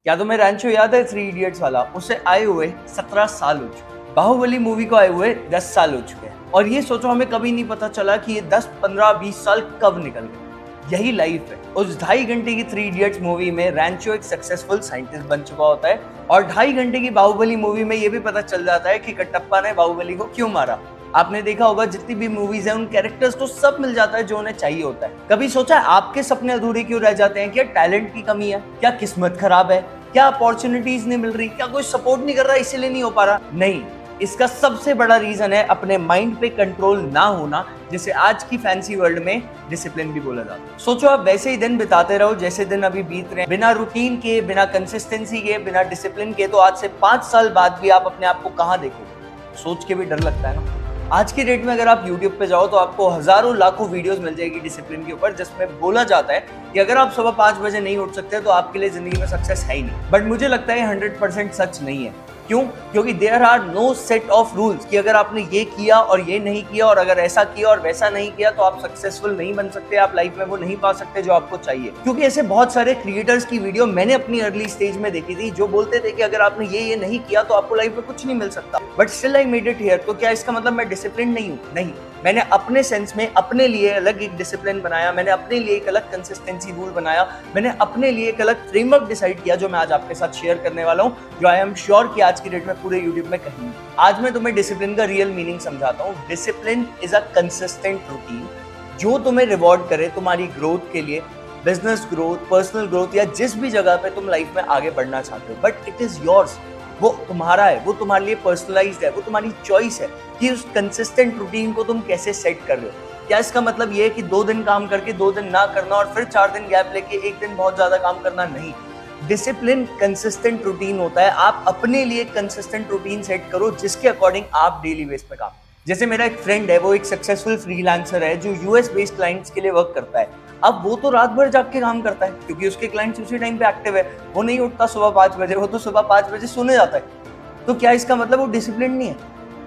क्या तुम्हें रैंचो याद है? थ्री इडियट्स वाला। उसे आए हुए 17 साल हो चुके। बाहुबली मूवी को आए हुए 10 साल हो चुके हैं। और ये सोचो, हमें कभी नहीं पता चला कि ये 10, 15, 20 साल कब निकल गए। यही लाइफ है। उस 2.5 घंटे की थ्री इडियट्स मूवी में रैंचो एक सक्सेसफुल साइंटिस्ट बन चुका होता है, और 2.5 घंटे की बाहुबली मूवी में ये भी पता चल जाता है कि कटप्पा ने बाहुबली को क्यों मारा। आपने देखा होगा, जितनी भी मूवीज हैं उन कैरेक्टर्स को सब मिल जाता है जो उन्हें चाहिए होता है। कभी सोचा है आपके सपने अधूरे क्यों रह जाते हैं? क्या टैलेंट की कमी है? क्या किस्मत खराब है? क्या अपॉर्चुनिटीज नहीं मिल रही? क्या कोई सपोर्ट नहीं कर रहा इसीलिए नहीं हो पा रहा? नहीं, इसका सबसे बड़ा रीजन है अपने माइंड पे कंट्रोल ना होना, जिसे आज की फैंसी वर्ल्ड में डिसिप्लिन भी बोला जाता है। सोचो, आप वैसे ही दिन बिताते रहो जैसे दिन अभी बीत रहे हैं, बिना रूटीन के, बिना कंसिस्टेंसी के, बिना डिसिप्लिन के, तो आज से 5 साल बाद भी आप अपने आप को कहाँ देखोगे? सोच के भी डर लगता है ना। आज की डेट में अगर आप YouTube पे जाओ तो आपको हजारों लाखों वीडियोस मिल जाएगी डिसिप्लिन के ऊपर, जिसमें बोला जाता है कि अगर आप सुबह 5 बजे नहीं उठ सकते तो आपके लिए जिंदगी में सक्सेस है ही नहीं। बट मुझे लगता है 100% सच नहीं है। क्यों? क्योंकि there are no set of rules कि अगर आपने ये किया और ये नहीं किया, और अगर ऐसा किया और वैसा नहीं किया, तो आप सक्सेसफुल नहीं बन सकते, आप लाइफ में वो नहीं पा सकते जो आपको चाहिए। क्योंकि ऐसे बहुत सारे क्रिएटर्स की वीडियो मैंने अपनी अर्ली स्टेज में देखी थी, जो बोलते थे कि अगर आपने ये नहीं किया तो आपको लाइफ में कुछ नहीं मिल सकता, but still I made it here. तो क्या इसका मतलब मैं डिसिप्लिन नहीं हूँ? नहीं, मैंने अपने सेंस में अपने लिए अलग एक डिसिप्लिन बनाया, मैंने अपने लिए एक अलग कंसिस्टेंसी रूल बनाया, मैंने अपने लिए एक अलग फ्रेमवर्क डिसाइड किया, जो मैं आज आपके साथ शेयर करने वाला हूँ, जो आई एम श्योर कि आज की डेट में पूरे यूट्यूब में कहीं नहीं। आज मैं तुम्हें डिसिप्लिन का रियल मीनिंग समझाता हूँ। Discipline is a consistent routine जो तुम्हें रिवॉर्ड करे तुम्हारी ग्रोथ के लिए, बिजनेस ग्रोथ, पर्सनल ग्रोथ, या जिस भी जगह पे तुम लाइफ में आगे बढ़ना चाहते हो। बट इट इज योर्स, वो तुम्हारा है, वो तुम्हारे लिए पर्सनलाइज्ड है, वो तुम्हारी चॉइस है कि उस कंसिस्टेंट रूटीन को तुम कैसे सेट कर रहे हो। क्या इसका मतलब ये है कि 2 दिन काम करके 2 दिन ना करना और फिर 4 दिन गैप लेके 1 दिन बहुत ज्यादा काम करना? नहीं, डिसिप्लिन कंसिस्टेंट रूटीन होता है। आप अपने लिए कंसिस्टेंट रूटीन सेट करो जिसके अकॉर्डिंग आप डेली बेस पे काम। जैसे मेरा एक फ्रेंड है, वो एक सक्सेसफुल फ्रीलांसर है जो यूएस बेस्ड क्लाइंट्स के लिए वर्क करता है। अब वो तो रात भर जाग के काम करता है क्योंकि उसके क्लाइंट्स उसी टाइम पे एक्टिव है। वो नहीं उठता सुबह 5 बजे, वो तो सुबह 5 बजे सोने जाता है। तो क्या इसका मतलब वो डिसिप्लिन नहीं है,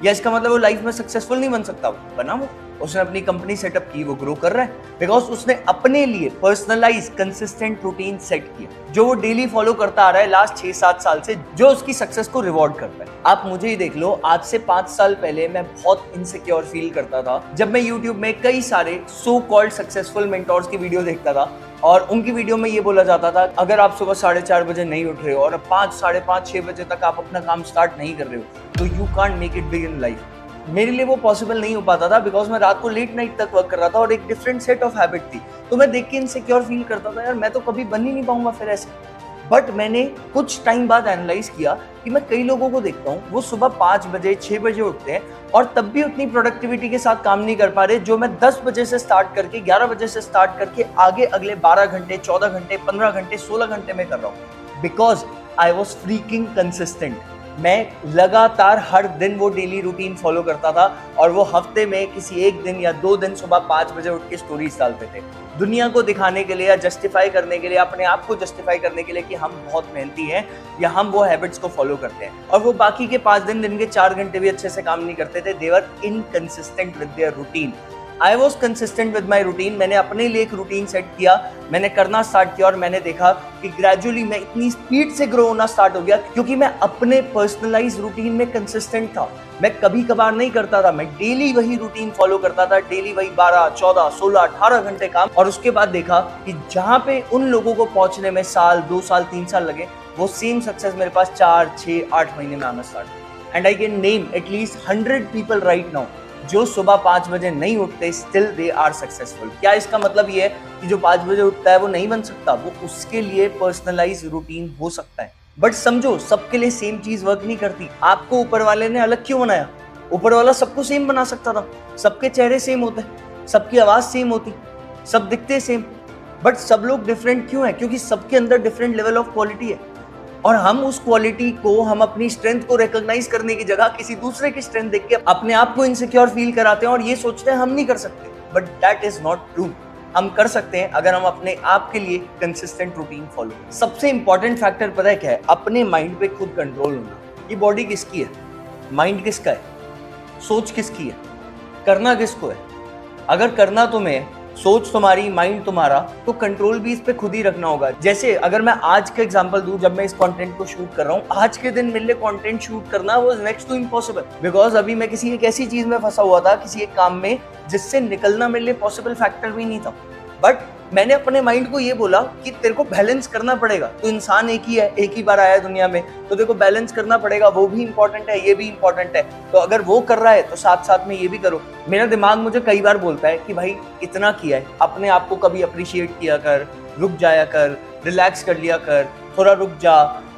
या इसका मतलब वो लाइफ में सक्सेसफुल नहीं बन सकता? वो बना, वो उसने अपनी कंपनी सेटअप की, वो ग्रो कर रहा है बिकॉज उसने अपने लिए पर्सनलाइज कंसिस्टेंट रूटीन सेट किया, जो वो डेली फॉलो करता आ रहा है लास्ट 6-7 साल से, जो उसकी सक्सेस को रिवॉर्ड करता है। आप मुझे ही देख लो, आज से 5 साल पहले मैं बहुत इनसिक्योर फील करता था जब मैं यूट्यूब में कई सारे सो कॉल्ड सक्सेसफुल मेंटोर्स की वीडियो देखता था, और उनकी वीडियो में ये बोला जाता था अगर आप सुबह 4:30 बजे नहीं उठ रहे हो और 5, 5:30, 6 बजे तक आप अपना काम स्टार्ट नहीं कर रहे हो, तो you can't make it big in life. मेरे लिए वो पॉसिबल नहीं हो पाता था बिकॉज मैं रात को लेट नाइट तक वर्क कर रहा था और एक डिफरेंट सेट ऑफ हैबिट थी। तो मैं देख के इनसिक्योर फील करता था, यार मैं तो कभी बन ही नहीं पाऊंगा फिर ऐसे। बट मैंने कुछ टाइम बाद एनालाइज किया कि मैं कई लोगों को देखता हूँ, वो सुबह 5 बजे 6 बजे उठते हैं और तब भी उतनी प्रोडक्टिविटी के साथ काम नहीं कर पा रहे जो मैं 10 बजे से स्टार्ट करके, 11 बजे से स्टार्ट करके आगे अगले 12 घंटे, 14 घंटे, 15 घंटे, 16 घंटे में कर रहा हूँ। Because I was freaking consistent. मैं लगातार हर दिन वो डेली रूटीन फॉलो करता था, और वो हफ्ते में किसी एक दिन या 2 दिन सुबह 5 बजे उठ के स्टोरीज डालते थे, दुनिया को दिखाने के लिए या जस्टिफाई करने के लिए, अपने आप को जस्टिफाई करने के लिए कि हम बहुत मेहनती हैं या हम वो हैबिट्स को फॉलो करते हैं। और वो बाकी के 5 दिन के 4 घंटे भी अच्छे से काम नहीं करते थे। They were inconsistent with their routine. I was consistent with my routine. मैंने अपने लिए एक रूटीन सेट किया, मैंने करना स्टार्ट किया, और मैंने देखा कि ग्रेजुअली मैं इतनी स्पीड से ग्रो होना स्टार्ट हो गया क्योंकि मैं अपने पर्सनलाइज रूटीन में कंसिस्टेंट था। मैं कभी कभार नहीं करता था, मैं डेली वही रूटीन फॉलो करता था, डेली वही 12, 14, 16, 18 घंटे काम। और उसके बाद देखा कि जहां पे उन लोगों को पहुंचने में साल, 2 साल, 3 साल लगे, वो सेम सक्सेस मेरे पास 4, 6, 8 महीने में आना start. And I can name at least 100 people right now जो सुबह 5 बजे नहीं उठते, स्टिल दे आर सक्सेसफुल। क्या इसका मतलब ये है कि जो 5 बजे उठता है वो नहीं बन सकता? वो उसके लिए पर्सनलाइज रूटीन हो सकता है, बट समझो सबके लिए सेम चीज वर्क नहीं करती। आपको ऊपर वाले ने अलग क्यों बनाया? ऊपर वाला सबको सेम बना सकता था, सबके चेहरे सेम होते, सबकी आवाज सेम होती, सब दिखते सेम, बट सब लोग डिफरेंट क्यों है? क्योंकि सबके अंदर डिफरेंट लेवल ऑफ क्वालिटी है, और हम उस क्वालिटी को, हम अपनी स्ट्रेंथ को रिकॉग्नाइज करने की जगह किसी दूसरे की स्ट्रेंथ देख के अपने आप को इनसिक्योर फील कराते हैं और ये सोचते हैं हम नहीं कर सकते। But that is not true. हम कर सकते हैं अगर हम अपने आप के लिए कंसिस्टेंट रूटीन फॉलो करें। सबसे इंपॉर्टेंट फैक्टर पता है क्या है? अपने माइंड पे खुद कंट्रोल होना। ये बॉडी किसकी है? माइंड किसका है? सोच किसकी है? करना किसको है? अगर करना तुम्हें सोच तुम्हारी, माइंड तुम्हारा, तो कंट्रोल भी इस पे खुद ही रखना होगा। जैसे अगर मैं आज का एग्जांपल दूं, जब मैं इस कंटेंट को शूट कर रहा हूं, आज के दिन मेरे लिए कंटेंट शूट करना was next to impossible, because अभी मैं किसी एक ऐसी चीज में फंसा हुआ था, किसी एक काम में, जिससे निकलना मेरे लिए पॉसिबल फैक्टर भी नहीं था। बट मैंने अपने माइंड को ये बोला कि तेरे को बैलेंस करना पड़ेगा, तो इंसान एक ही है, एक ही बार आया है दुनिया में, तो तेरे को बैलेंस करना पड़ेगा, वो भी इंपॉर्टेंट है, ये भी इंपॉर्टेंट है, तो अगर वो कर रहा है तो साथ साथ में ये भी करो। मेरा दिमाग मुझे कई बार बोलता है कि भाई इतना किया है, अपने आप को कभी अप्रिशिएट किया कर, रुक जाया कर, रिलैक्स कर लिया कर, थोड़ा रुक जा,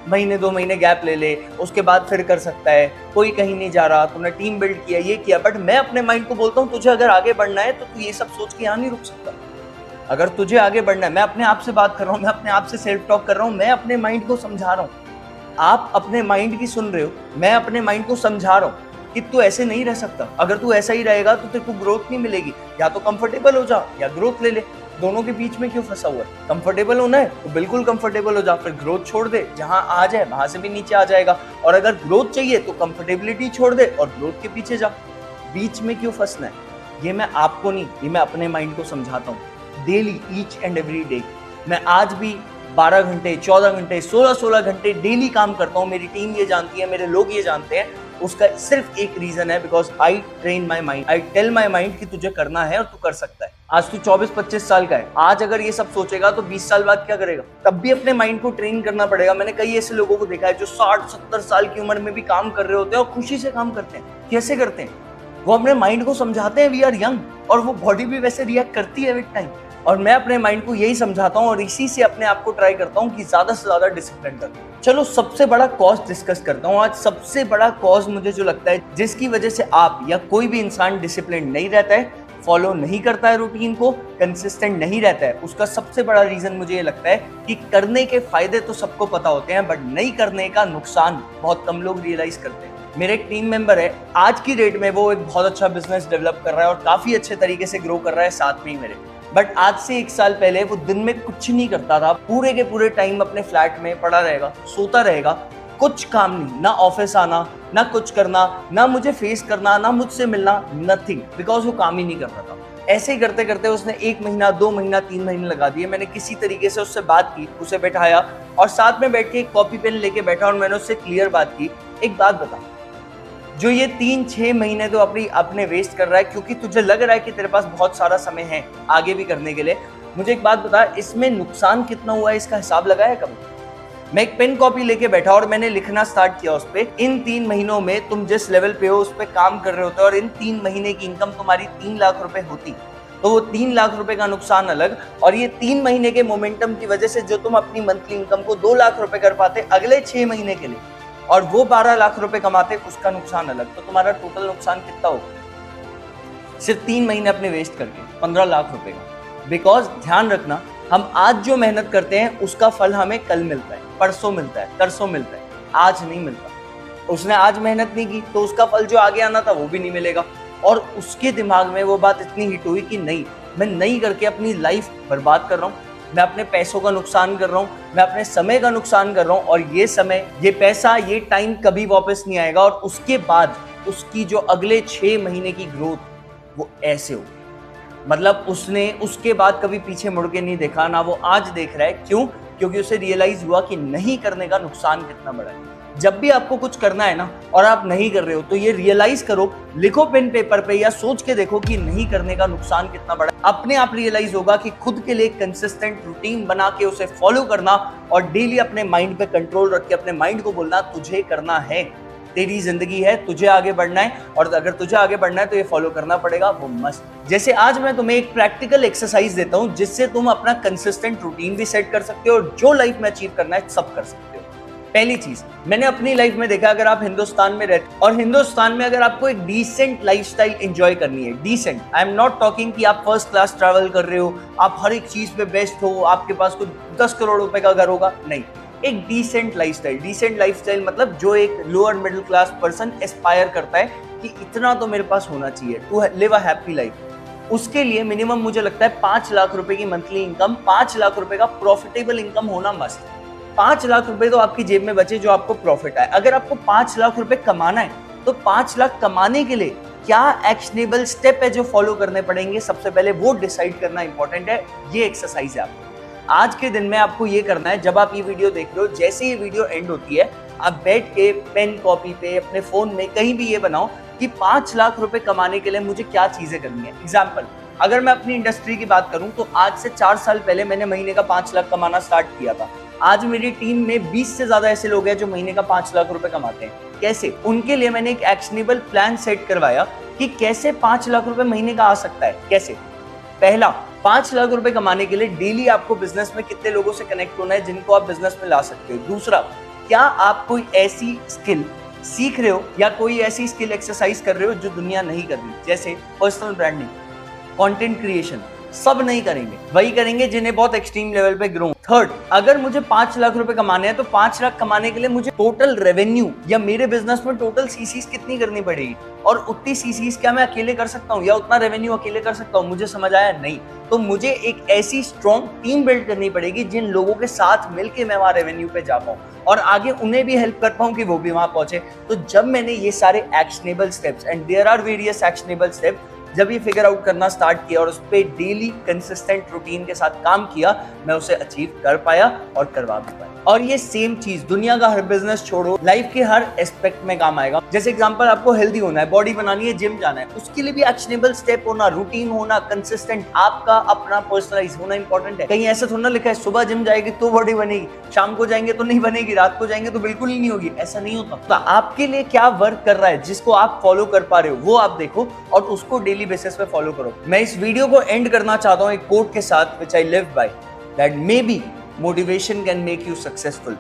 महीने 2 महीने गैप ले ले, उसके बाद फिर कर सकता है, कोई कहीं नहीं जा रहा, तुमने टीम बिल्ड किया, ये किया। बट मैं अपने माइंड को बोलता हूँ तुझे अगर आगे बढ़ना है तो तू ये सब सोच के यहाँ नहीं रुक सकता। अगर तुझे आगे बढ़ना है, मैं अपने आप से बात कर रहा हूँ, मैं अपने आप से सेल्फ टॉक कर रहा हूँ, मैं अपने माइंड को समझा रहा हूँ। आप अपने माइंड की सुन रहे हो, मैं अपने माइंड को समझा रहा हूँ कि तू ऐसे नहीं रह सकता। अगर तू ऐसा ही रहेगा तो तेरे को ग्रोथ नहीं मिलेगी। या तो कंफर्टेबल हो जा या ग्रोथ ले ले, दोनों के बीच में क्यों फंसा हुआ है? कंफर्टेबल होना है तो बिल्कुल कंफर्टेबल हो जा, फिर ग्रोथ छोड़ दे, जहां आ जाए वहां से भी नीचे आ जाएगा। और अगर ग्रोथ चाहिए तो कंफर्टेबिलिटी छोड़ दे और ग्रोथ के पीछे जा। बीच में क्यों फंसना है? ये मैं आपको नहीं, ये मैं अपने माइंड को समझाता हूँ daily, each and every day. मैं आज भी 12 घंटे, 14 घंटे, 16 घंटे डेली काम करता हूँ। मेरी टीम ये जानती है, मेरे लोग ये जानते हैं। उसका सिर्फ एक रीजन है, because I train my mind, I tell my mind कि तुझे करना है और तू कर सकता है। आज तू 24-25 साल का है, आज अगर ये सब सोचेगा तो 20 साल बाद क्या करेगा? तब भी अपने माइंड को ट्रेन करना पड़ेगा। मैंने कई ऐसे लोगों को देखा है जो 60-70 साल की उम्र में भी काम कर रहे होते हैं और खुशी से काम करते हैं। कैसे करते हैं? वो अपने माइंड को समझाते हैं वी आर यंग, और वो बॉडी भी वैसे रिएक्ट करती है विद टाइम। और मैं अपने माइंड को यही समझाता हूँ और इसी से अपने आप को ट्राई करता हूँ कि ज्यादा से ज्यादा डिसिप्लिन कर। चलो सबसे बड़ा कॉज डिस्कस करता हूँ आज। सबसे बड़ा कॉज मुझे जो लगता है जिसकी वजह से आप या कोई भी इंसान डिसिप्लिन नहीं रहता है, फॉलो नहीं करता है रूटीन को, कंसिस्टेंट नहीं रहता है, उसका सबसे बड़ा रीजन मुझे ये लगता है कि करने के फायदे तो सबको पता होते हैं, बट नहीं करने का नुकसान बहुत कम लोग रियलाइज करते हैं। मेरे एक टीम मेंबर है, आज की डेट में वो एक बहुत अच्छा बिजनेस डेवलप कर रहा है और काफी अच्छे तरीके से ग्रो कर रहा है साथ में ही मेरे। बट आज से 1 साल पहले वो दिन में कुछ नहीं करता था, पूरे के पूरे टाइम अपने फ्लैट में पड़ा रहेगा, सोता रहेगा, कुछ काम नहीं, ना ऑफिस आना, ना कुछ करना, ना मुझे फेस करना, ना मुझसे मिलना, नथिंग, बिकॉज वो काम ही नहीं कर रहा था। ऐसे ही करते करते उसने 1 महीना, 2 महीना, 3 महीने लगा दिए। मैंने किसी तरीके से उससे बात की, उसे बैठाया और साथ में बैठ के एक कॉपी पेन लेके बैठा और मैंने उससे क्लियर बात की, एक बात बता, जो ये 3-6 महीने तो अपने वेस्ट कर रहा है क्योंकि तुझे लग रहा है कि तेरे पास बहुत सारा समय है आगे भी करने के लिए, मुझे एक बात बता, इसमें नुकसान कितना हुआ है, इसका हिसाब लगाया कभी? मैं एक पेन कॉपी लेके बैठा और मैंने लिखना स्टार्ट किया उस पे, इन 3 महीनों में तुम जिस लेवल पे हो उस पे काम कर रहे होते हो और इन 3 महीने की इनकम तुम्हारी 3 लाख रुपए होती, तो वो 3 लाख रुपए का नुकसान अलग, और ये 3 महीने के मोमेंटम की वजह से जो तुम अपनी मंथली इनकम को 2 लाख रुपए कर पाते अगले 6 महीने के लिए, और वो 12 लाख रुपए कमाते, उसका नुकसान अलग, तो तुम्हारा टोटल नुकसान कितना होगा सिर्फ 3 महीने अपने वेस्ट करके? 15 लाख रुपए का। बिकॉज ध्यान रखना, हम आज जो मेहनत करते हैं उसका फल हमें कल मिलता है, परसों मिलता है, तरसों मिलता है, आज नहीं मिलता। उसने आज मेहनत नहीं की तो उसका फल जो आगे आना था वो भी नहीं मिलेगा। और उसके दिमाग में वो बात इतनी हिट हुई कि नहीं, मैं नहीं करके अपनी लाइफ बर्बाद कर रहा हूँ, मैं अपने पैसों का नुकसान कर रहा हूँ, मैं अपने समय का नुकसान कर रहा हूँ, और ये समय, ये पैसा, ये टाइम कभी वापस नहीं आएगा। और उसके बाद उसकी जो अगले 6 महीने की ग्रोथ वो ऐसे होगी, मतलब उसने उसके बाद कभी पीछे मुड़ के नहीं देखा, ना वो आज देख रहा है। क्यों? क्योंकि उसे रियलाइज हुआ कि नहीं करने का नुकसान कितना बड़ा है। जब भी आपको कुछ करना है ना और आप नहीं कर रहे हो तो ये रियलाइज करो, लिखो पेन पेपर पे या सोच के देखो कि नहीं करने का नुकसान कितना बड़ा है। अपने आप रियलाइज होगा कि खुद के लिए कंसिस्टेंट रूटीन बना के उसे फॉलो करना और डेली अपने माइंड पे कंट्रोल रख के अपने माइंड को बोलना तुझे करना है, तेरी जिंदगी है, तुझे आगे बढ़ना है, और अगर तुझे आगे बढ़ना है तो ये फॉलो करना पड़ेगा, वो मस्त। जैसे आज मैं तुम्हें एक प्रैक्टिकल एक्सरसाइज देता हूँ जिससे तुम अपना कंसिस्टेंट रूटीन भी सेट कर सकते हो और जो लाइफ में अचीव करना है सब कर सकते हो। पहली चीज, मैंने अपनी लाइफ में देखा, अगर आप हिंदुस्तान में रहते और हिंदुस्तान में अगर आपको एक डिसेंट लाइफस्टाइल एंजॉय करनी है, decent, I am not talking कि आप फर्स्ट क्लास ट्रैवल कर रहे हो, आप हर एक चीज पे बेस्ट हो, आपके पास कुछ 10 करोड़ रुपए का घर होगा, नहीं, एक डिसेंट लाइफस्टाइल। डिसेंट लाइफस्टाइल मतलब जो एक lower middle class person aspire करता है कि इतना तो मेरे पास होना चाहिए to live a happy life. उसके लिए मिनिमम मुझे लगता है 5 लाख रुपए की मंथली इनकम, 5 लाख रुपए का प्रॉफिटेबल इनकम होना मस्ट। 5 लाख रुपए तो आपकी जेब में बचे जो आपको प्रॉफिट आए। अगर आपको 5 लाख रुपए कमाना है तो 5 लाख कमाने के लिए क्या एक्शनेबल स्टेप है जो फॉलो करने पड़ेंगे, सबसे पहले वो डिसाइड करना इंपॉर्टेंट है। ये एक्सरसाइज है आपको आज के दिन में आपको ये करना है। जब आप ये वीडियो देख रहे हो, जैसे ये वीडियो एंड होती है, आप बैठ के पेन कॉपी पे अपने फोन में कहीं भी ये बनाओ कि 5 लाख रुपए कमाने के लिए मुझे क्या चीजें करनी है। एग्जाम्पल, अगर मैं अपनी इंडस्ट्री की बात करूं तो आज से 4 साल पहले मैंने महीने का 5 लाख कमाना स्टार्ट किया था। आज मेरी टीम में 20 से ज्यादा ऐसे लोग हैं जो महीने का 5 लाख रुपए कमाते हैं। कैसे? उनके लिए मैंने एक एक्शनेबल प्लान सेट करवाया कि कैसे 5 लाख रुपए महीने का आ सकता है। कैसे? पहला, 5 लाख रुपए कमाने के लिए डेली आपको बिजनेस में कितने लोगों से कनेक्ट होना है जिनको आप बिजनेस में ला सकते हो। दूसरा, क्या आप कोई ऐसी स्किल सीख रहे हो या कोई ऐसी स्किल एक्सरसाइज कर रहे हो जो दुनिया नहीं कर रही, जैसे पर्सनल ब्रांडिंग, कंटेंट क्रिएशन। सब नहीं करेंगे, वही करेंगे जिन्हें बहुत एक्सट्रीम लेवल पे ग्रो। थर्ड, अगर मुझे 5 लाख रुपए कमाने हैं तो 5 लाख कमाने के लिए मुझे टोटल रेवेन्यू या मेरे बिजनेस में टोटल सीसीज कितनी करनी पड़ेगी, और उतनी सीसीज क्या मैं अकेले कर सकता हूँ या उतना रेवेन्यू अकेले कर सकता हूँ? मुझे समझ आया नहीं। तो मुझे एक ऐसी स्ट्रॉन्ग टीम बिल्ड करनी पड़ेगी जिन लोगों के साथ मिलकर मैं वहां रेवेन्यू पे जा पाऊँ और आगे उन्हें भी हेल्प कर पाऊँ कि वो भी वहां पहुंचे। तो जब मैंने ये सारे actionable steps, and there are various actionable steps, जब ये फिगर आउट करना स्टार्ट किया और उस पर डेली कंसिस्टेंट रूटीन के साथ काम किया, मैं उसे अचीव कर पाया और करवा भी पाया। और ये सेम चीज दुनिया का हर बिजनेस छोड़ो, लाइफ के हर एस्पेक्ट में काम आएगा। जैसे एग्जांपल, आपको हेल्दी होना है, बॉडी बनानी है, जिम जाना है, उसके लिए भी एक्शनेबल स्टेप होना, रूटीन होना, कंसिस्टेंट, आपका अपना पर्सनलाइज होना इंपॉर्टेंट है। कहीं ऐसा थोड़ा ना लिखा है सुबह जिम जाएगी तो बॉडी बनेगी, शाम को जाएंगे तो नहीं बनेगी, रात को जाएंगे तो बिल्कुल ही नहीं होगी। ऐसा नहीं होता। तो आपके लिए क्या वर्क कर रहा है जिसको आप फॉलो कर पा रहे हो, वो आप देखो और उसको डेली बेसिस पे फॉलो करो। मैं इस वीडियो को एंड करना चाहता हूँ एक कोट के साथ, which I live by, that maybe motivation can make you successful,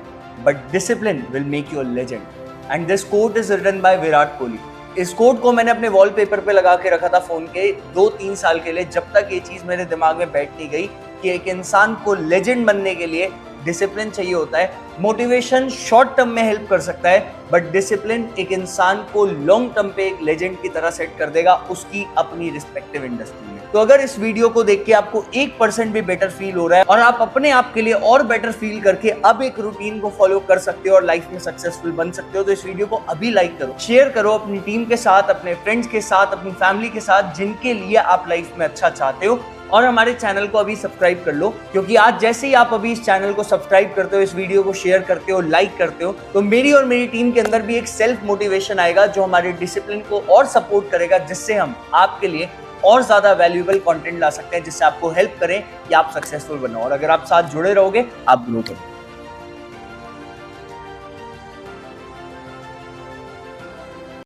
but discipline will make you a legend. And this quote is written by Virat Kohli. इस कोट को मैंने अपने वॉलपेपर पे लगा के रखा था फोन के 2-3 साल के लिए, जब तक ये चीज मेरे दिमाग में बैठ नहीं गई कि एक इंसान को लेजेंड बनने के लिए डिसिप्लिन चाहिए होता है। मोटिवेशन शॉर्ट टर्म में हेल्प कर सकता है, बट डिसिप्लिन एक इंसान को लॉन्ग टर्म पे एक लेजेंड की तरह सेट कर देगा उसकी अपनी रिस्पेक्टिव इंडस्ट्री में। तो अगर इस वीडियो को देख के आपको 1% भी बेटर फील हो रहा है और आप अपने आप के लिए और बेटर फील करके अब एक रूटीन को फॉलो कर सकते हो और लाइफ में सक्सेसफुल बन सकते हो, तो इस वीडियो को अभी लाइक करो, शेयर करो अपनी टीम के साथ, अपने फ्रेंड्स के साथ, अपनी फैमिली के साथ, जिनके लिए आप लाइफ में अच्छा चाहते हो। और हमारे चैनल को अभी सब्सक्राइब कर लो, क्योंकि आज जैसे ही आप अभी इस चैनल को सब्सक्राइब करते हो, इस वीडियो को शेयर करते हो, लाइक करते हो, तो मेरी और मेरी टीम के अंदर भी एक सेल्फ मोटिवेशन आएगा जो हमारे डिसिप्लिन को और सपोर्ट करेगा, जिससे हम आपके लिए और ज्यादा वैल्यूएबल कंटेंट ला सकते हैं, जिससे आपको हेल्प करें कि आप सक्सेसफुल बनो। और अगर आप साथ जुड़े रहोगे, आप ग्रो करोगे।